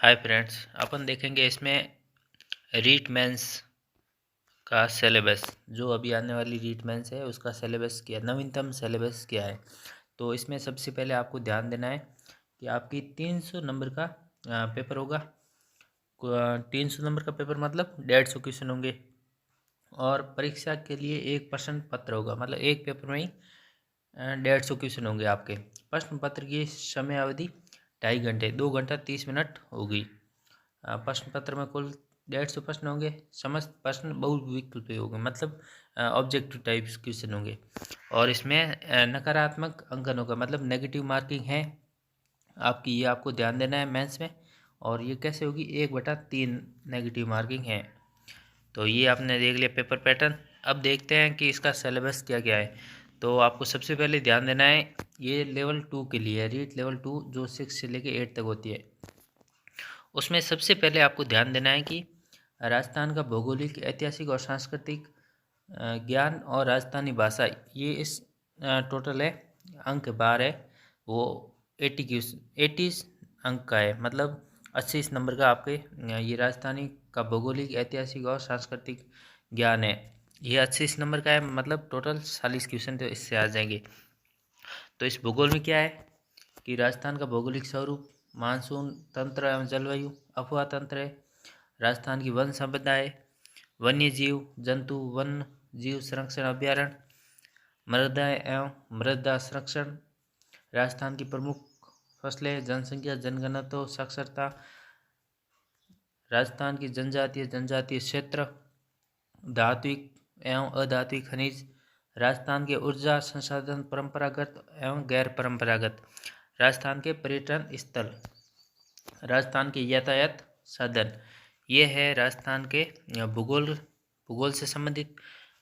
Hi friends, अपन देखेंगे इसमें REET mains का सिलेबस। जो अभी आने वाली रीट मेंस है उसका सिलेबस क्या, नवीनतम सिलेबस क्या है। तो इसमें सबसे पहले आपको ध्यान देना है कि आपकी 300 नंबर का पेपर होगा। 300 नंबर का पेपर मतलब 150 क्वेश्चन होंगे। और परीक्षा के लिए एक प्रश्न पत्र होगा, मतलब एक पेपर में ही 150 क्वेश्चन होंगे आपके। प्रश्न पत्र की समय अवधि 2.5 घंटे, 2 घंटा 30 मिनट होगी। प्रश्न पत्र में कुल 150 प्रश्न होंगे। समस्त प्रश्न बहुविकल्पीय होंगे, मतलब ऑब्जेक्टिव टाइप्स क्वेश्चन होंगे। और इसमें नकारात्मक अंकन होगा, मतलब नेगेटिव मार्किंग है आपकी, ये आपको ध्यान देना है मेंस में। और ये कैसे होगी, 1/3 नेगेटिव मार्किंग है। तो ये आपने देख लिया पेपर पैटर्न। अब देखते हैं कि इसका सिलेबस क्या क्या है। तो आपको सबसे पहले ध्यान देना है, ये लेवल 2 के लिए है, रीट लेवल 2, जो 6 से लेके 8 तक होती है। उसमें सबसे पहले आपको ध्यान देना है कि राजस्थान का भौगोलिक, ऐतिहासिक और सांस्कृतिक ज्ञान और राजस्थानी भाषा, ये इस टोटल है अंक 12 है वो 80 अंक का है, मतलब 80 नंबर का आपके ये राजस्थानी का भौगोलिक, ऐतिहासिक और सांस्कृतिक ज्ञान है। ये 80 नंबर का है, मतलब टोटल 40 क्वेश्चन तो इससे आ जाएंगे। तो इस भूगोल में क्या है कि राजस्थान का भौगोलिक स्वरूप, मानसून तंत्र एवं जलवायु, अफवाह तंत्र है, राजस्थान की वन संपदा है, वन्य जीव जंतु, वन जीव संरक्षण अभ्यारण्य, मृदा एवं मृदा संरक्षण, राजस्थान की प्रमुख फसलें, जनसंख्या, जनघनत्व, साक्षरता, राजस्थान की जनजातीय क्षेत्र, धात्विक एवं अधात्विक खनिज, राजस्थान के ऊर्जा संसाधन, परंपरागत एवं गैर परंपरागत, राजस्थान के पर्यटन स्थल, राजस्थान के यातायात साधन। ये है राजस्थान के भूगोल से संबंधित।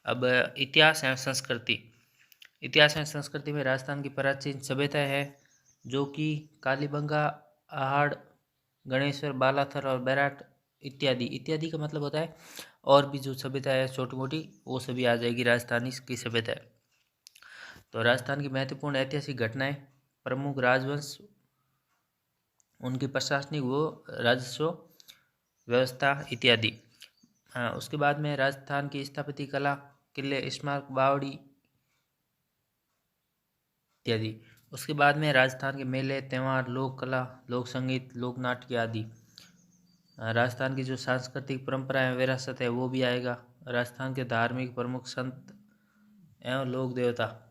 अब इतिहास एवं संस्कृति। इतिहास एवं संस्कृति में राजस्थान की प्राचीन सभ्यता है, जो कि कालीबंगा, आहड़, गणेश्वर, बालाथर और बैराट इत्यादि। इत्यादि का मतलब होता है और भी जो सभ्यता है छोटी मोटी, वो सभी आ जाएगी राजस्थानी की सभ्यता है। तो राजस्थान की महत्वपूर्ण ऐतिहासिक घटनाएं, प्रमुख राजवंश, उनकी प्रशासनिक वो राजस्व व्यवस्था इत्यादि। उसके बाद में राजस्थान की स्थापत्य कला, किले, स्मारक, बावड़ी इत्यादि। उसके बाद में राजस्थान के मेले, त्यौहार, लोक कला, लोक संगीत, लोक नाट्य आदि। राजस्थान की जो सांस्कृतिक परंपराएं, विरासत है, वो भी आएगा। राजस्थान के धार्मिक प्रमुख संत एवं लोक देवता।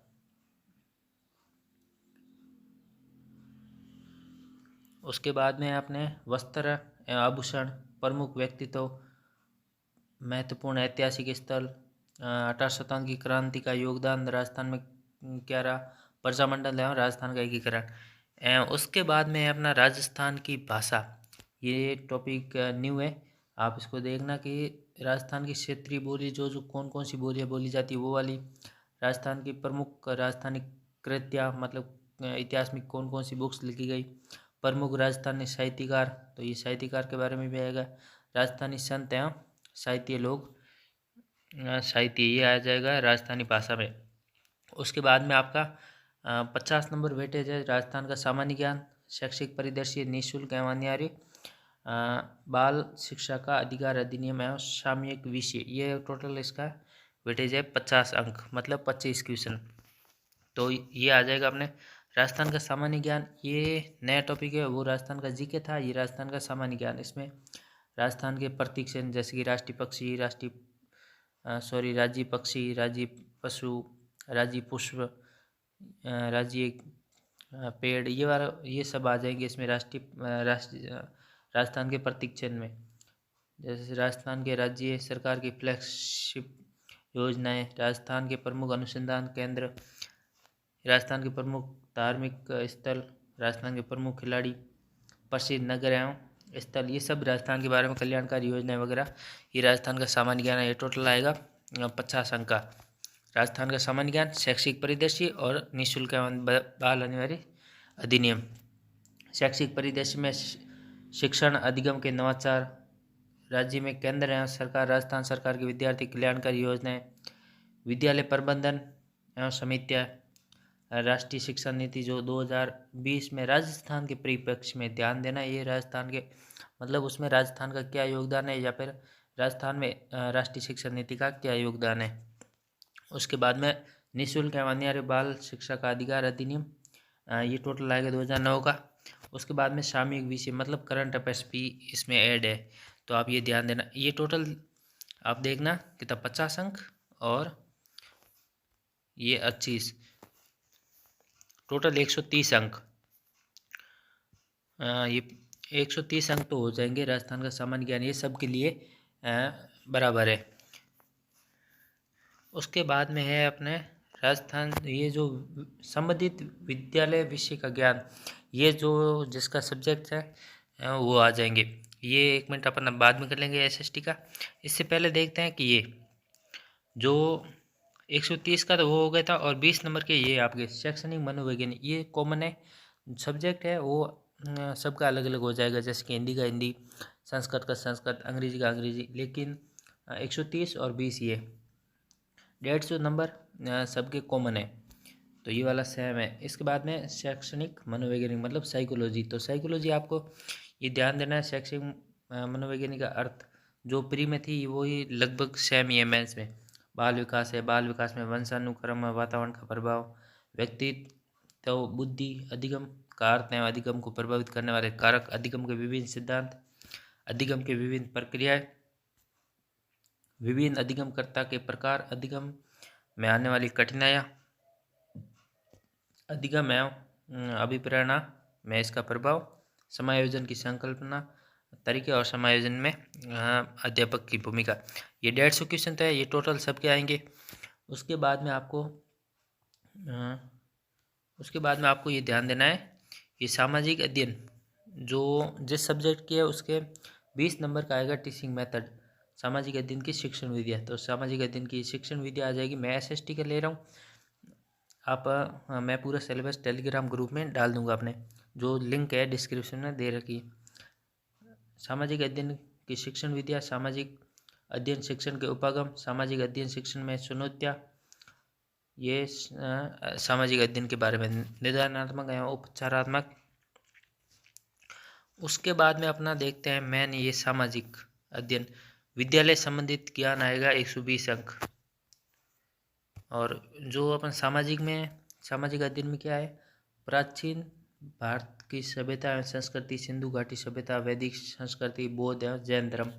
उसके बाद में आपने वस्त्र एवं आभूषण, प्रमुख व्यक्तित्व, महत्वपूर्ण ऐतिहासिक स्थल, 18 शताब्दी की क्रांति का योगदान राजस्थान में क्या रहा, प्रजामंडल एवं राजस्थान का एकीकरण। एवं उसके बाद में अपना राजस्थान की भाषा, ये टॉपिक न्यू है। आप इसको देखना कि राजस्थान की क्षेत्रीय बोली, जो जो कौन कौन सी बोलियाँ बोली जाती है वो वाली। राजस्थान की प्रमुख राजस्थानी कृतियाँ, मतलब इतिहास में कौन कौन सी बुक्स लिखी गई। प्रमुख राजस्थानी साहित्यकार, तो ये साहित्यकार के बारे में भी आएगा। राजस्थानी संत एवं साहित्य लोग, साहित्य, ये आ जाएगा राजस्थानी भाषा में। उसके बाद में आपका 50 नंबर वेटेज है राजस्थान का सामान्य ज्ञान, शैक्षिक परिदृश्य, निःशुल्क एवं अनिवार्य, बाल शिक्षा का अधिकार अधिनियम एवं सामयिक विषय। ये टोटल इसका वेटेज है 50 अंक, मतलब 25 क्वेश्चन। तो ये आ जाएगा अपने राजस्थान का सामान्य ज्ञान। ये नया टॉपिक है, वो राजस्थान का जीके था, ये राजस्थान का सामान्य ज्ञान। इसमें राजस्थान के प्रतीक चिन्ह, जैसे कि राष्ट्रीय पक्षी, राज्य पक्षी, राज्य पशु, राज्य पुष्प, राज्य पेड़, ये सब आ जाएंगे इसमें राजस्थान के प्रतीक चिन्ह में। जैसे राजस्थान के राज्य सरकार की फ्लैगशिप योजनाएं, राजस्थान के प्रमुख अनुसंधान केंद्र, राजस्थान के प्रमुख धार्मिक स्थल, राजस्थान के प्रमुख खिलाड़ी, प्रसिद्ध नगर एवं स्थल, ये सब राजस्थान के बारे में कल्याणकारी योजनाएं वगैरह। ये राजस्थान का सामान्य ज्ञान है, ये टोटल आएगा 50 अंक का। राजस्थान का सामान्य ज्ञान, शैक्षिक परिदृश्य और निःशुल्क एवं बाल अनिवार्य अधिनियम। शैक्षिक परिदृश्य में शिक्षण अधिगम के नवाचार, राज्य में केंद्र एवं सरकार, राजस्थान सरकार की विद्यार्थी कल्याणकारी योजनाएं, विद्यालय प्रबंधन एवं समितियाँ, राष्ट्रीय शिक्षा नीति जो 2020 में राजस्थान के परिप्रेक्ष्य में ध्यान देना, ये राजस्थान के मतलब उसमें राजस्थान का क्या योगदान है, या फिर राजस्थान में राष्ट्रीय शिक्षा नीति का क्या योगदान है। उसके बाद में निःशुल्क एवं अनिवार्य बाल शिक्षा का अधिकार अधिनियम, ये टोटल आएगा 2009 का। उसके बाद में सामयिक विषय मतलब करंट अफेयर्स भी इसमें ऐड है, तो आप ये ध्यान देना। ये टोटल आप देखना कितना 50 अंक और ये 25, टोटल 130 अंक। ये 130 अंक तो हो जाएंगे। राजस्थान का सामान्य ज्ञान ये सब के लिए बराबर है। उसके बाद में है अपने राजस्थान, ये जो संबंधित विद्यालय विषय का ज्ञान, ये जो जिसका सब्जेक्ट है वो आ जाएंगे। ये 1 मिनट अपन बाद में कर लेंगे एसएसटी का। इससे पहले देखते हैं कि ये जो 130 का तो वो हो गया था, और 20 नंबर के ये आपके शैक्षणिक मनोविज्ञान, ये कॉमन है सब्जेक्ट है, वो सबका अलग अलग हो जाएगा। जैसे कि हिंदी का हिंदी, संस्कृत का संस्कृत, अंग्रेजी का अंग्रेजी, लेकिन 130 और 20 ये 150 नंबर सबके कॉमन है, तो ये वाला सेम है। इसके बाद में शैक्षणिक मनोवैज्ञानिक मतलब साइकोलॉजी, तो साइकोलॉजी आपको ये ध्यान देना है। शैक्षणिक मनोवैज्ञानिक का अर्थ जो प्री में थी वही लगभग सेम ही है मेंस में। बाल विकास है, बाल विकास में वंशानुक्रम, वातावरण का प्रभाव, व्यक्तित्व, तो बुद्धि, अधिगम का अर्थ है अधिगम को प्रभावित करने वाले कारक, अधिगम के विभिन्न सिद्धांत, अधिगम के विभिन्न प्रक्रियाएं, विभिन्न अधिगमकर्ता के प्रकार, अधिगम में आने वाली कठिनाइयाँ, अधिगम एवं अभिप्रेरणा में इसका प्रभाव, समायोजन की संकल्पना, तरीके और समायोजन में अध्यापक की भूमिका। ये 150 क्वेश्चन तो है, ये टोटल सबके आएंगे। उसके बाद में आपको ये ध्यान देना है, ये सामाजिक अध्ययन जो जिस सब्जेक्ट की है उसके 20 नंबर का आएगा टीचिंग मेथड, सामाजिक अध्ययन की शिक्षण विधियाँ। तो सामाजिक अध्ययन की शिक्षण विधियाँ आ जाएगी। मैं एसएसटी का ले रहा हूँ। मैं पूरा सिलेबस टेलीग्राम ग्रुप में डाल दूंगा अपने, जो लिंक है डिस्क्रिप्शन में दे रखी। सामाजिक अध्ययन की शिक्षण विधियाँ, सामाजिक अध्ययन शिक्षण के उपागम, सामाजिक अध्ययन शिक्षण में चुनौतियाँ, ये सामाजिक अध्ययन के बारे में निर्धारणात्मक एवं उपचारात्मक। उसके बाद में अपना देखते हैं मेन ये सामाजिक अध्ययन, विद्यालय संबंधित ज्ञान आएगा 120 अंक। और जो अपन सामाजिक अध्ययन में क्या है, प्राचीन भारत की सभ्यता एवं संस्कृति, सिंधु घाटी सभ्यता, वैदिक संस्कृति, बौद्ध एवं जैन धर्म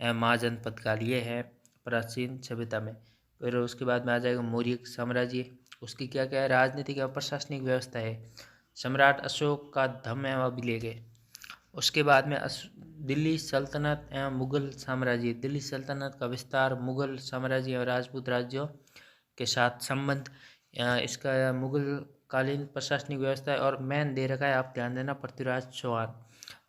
एवं महाजनपद काल, ये है प्राचीन सभ्यता में। फिर उसके बाद में आ जाएगा मौर्य साम्राज्य, उसकी क्या क्या है, राजनीतिक एवं प्रशासनिक व्यवस्था है, सम्राट अशोक का धम्म एवं अभिलेख है। उसके बाद में दिल्ली सल्तनत एवं मुगल साम्राज्य, दिल्ली सल्तनत का विस्तार, मुगल साम्राज्य एवं राजपूत राज्यों के साथ संबंध, इसका मुगल कालीन प्रशासनिक व्यवस्था है। और मेन दे रखा है, आप ध्यान देना, पृथ्वीराज चौहान।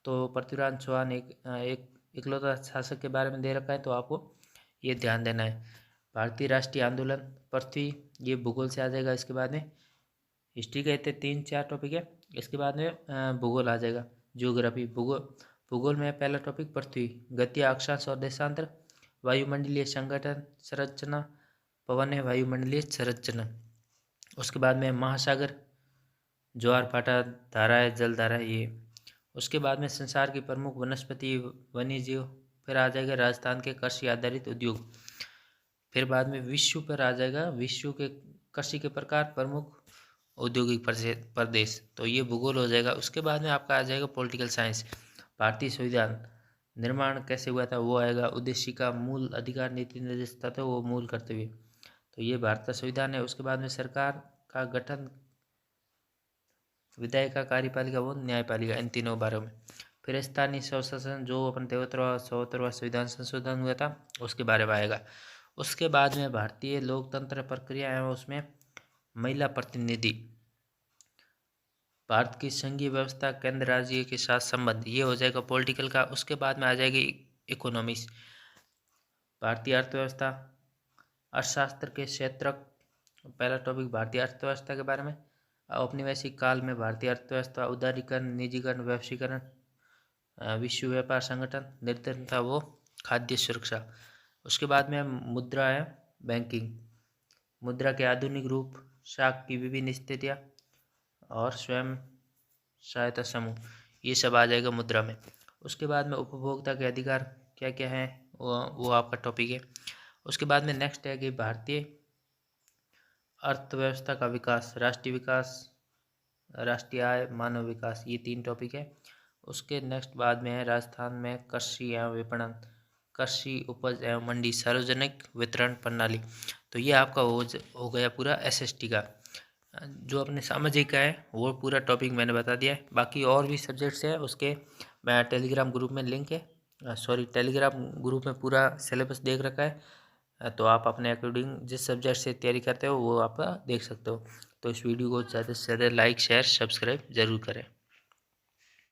तो पृथ्वीराज चौहान एक इकलौता शासक के बारे में दे रखा है, तो आपको ये ध्यान देना है। भारतीय राष्ट्रीय आंदोलन, पृथ्वी, ये भूगोल से आ जाएगा। इसके बाद में हिस्ट्री के इतने 3-4 टॉपिक है। इसके बाद में भूगोल आ जाएगा, जियोग्राफी। भूगोल में पहला टॉपिक पृथ्वी, गति, अक्षांश और देशांतर, वायुमंडलीय संगठन संरचना, पवन है वायुमंडलीय संरचना। उसके बाद में महासागर, ज्वार भाटा, धाराएं, जल धारा, ये। उसके बाद में संसार की प्रमुख वनस्पति, वन्यजीव। फिर आ जाएगा राजस्थान के कृषि आधारित उद्योग। फिर बाद में विश्व पर आ जाएगा, विश्व के कृषि के प्रकार, प्रमुख औद्योगिक प्रदेश। तो ये भूगोल हो जाएगा। उसके बाद में आपका आ जाएगा पॉलिटिकल साइंस, भारतीय संविधान निर्माण कैसे हुआ था वो आएगा, उद्देश्य का मूल अधिकार नीति निर्देशित था वो मूल कर्तव्य, तो ये भारत का संविधान है। उसके बाद में सरकार का गठन, विधायिका, कार्यपालिका व न्यायपालिका, इन तीनों बारे में। फिर स्थानीय स्वशासन, जो अपन 73वां संविधान संशोधन हुआ था उसके बारे में आएगा। उसके बाद में भारतीय लोकतंत्र प्रक्रिया है, उसमें महिला प्रतिनिधि, भारत की संघीय व्यवस्था, केंद्र राज्य के साथ संबंध, ये हो जाएगा पॉलिटिकल का। उसके बाद में आ जाएगी इकोनॉमिक्स, भारतीय अर्थव्यवस्था, अर्थशास्त्र के क्षेत्र, पहला टॉपिक भारतीय अर्थव्यवस्था के बारे में। औपनिवेशिक काल में भारतीय अर्थव्यवस्था, उदारीकरण, निजीकरण, वैश्वीकरण, विश्व व्यापार संगठन, निर्धनता वो खाद्य सुरक्षा। उसके बाद में मुद्रा है बैंकिंग, मुद्रा के आधुनिक रूप, शाख की विभिन्न स्थितियाँ और स्वयं सहायता समूह, ये सब आ जाएगा मुद्रा में। उसके बाद में उपभोक्ता के अधिकार क्या क्या हैं, वो आपका टॉपिक है। उसके बाद में नेक्स्ट है कि भारतीय अर्थव्यवस्था का विकास, राष्ट्रीय विकास, राष्ट्रीय आय, मानव विकास, ये 3 टॉपिक है। उसके नेक्स्ट बाद में है राजस्थान में कृषि एवं विपणन, कृषि उपज एवं मंडी, सार्वजनिक वितरण प्रणाली। तो ये आपका हो गया पूरा एसएसटी का। जो अपने सामाजिक का है वो पूरा टॉपिक मैंने बता दिया है। बाकी और भी सब्जेक्ट्स है उसके मैं टेलीग्राम ग्रुप में लिंक है, टेलीग्राम ग्रुप में पूरा सिलेबस देख रखा है। तो आप अपने अकॉर्डिंग जिस सब्जेक्ट से तैयारी करते हो वो आप देख सकते हो। तो इस वीडियो को ज़्यादा से ज़्यादा लाइक शेयर सब्सक्राइब ज़रूर करें।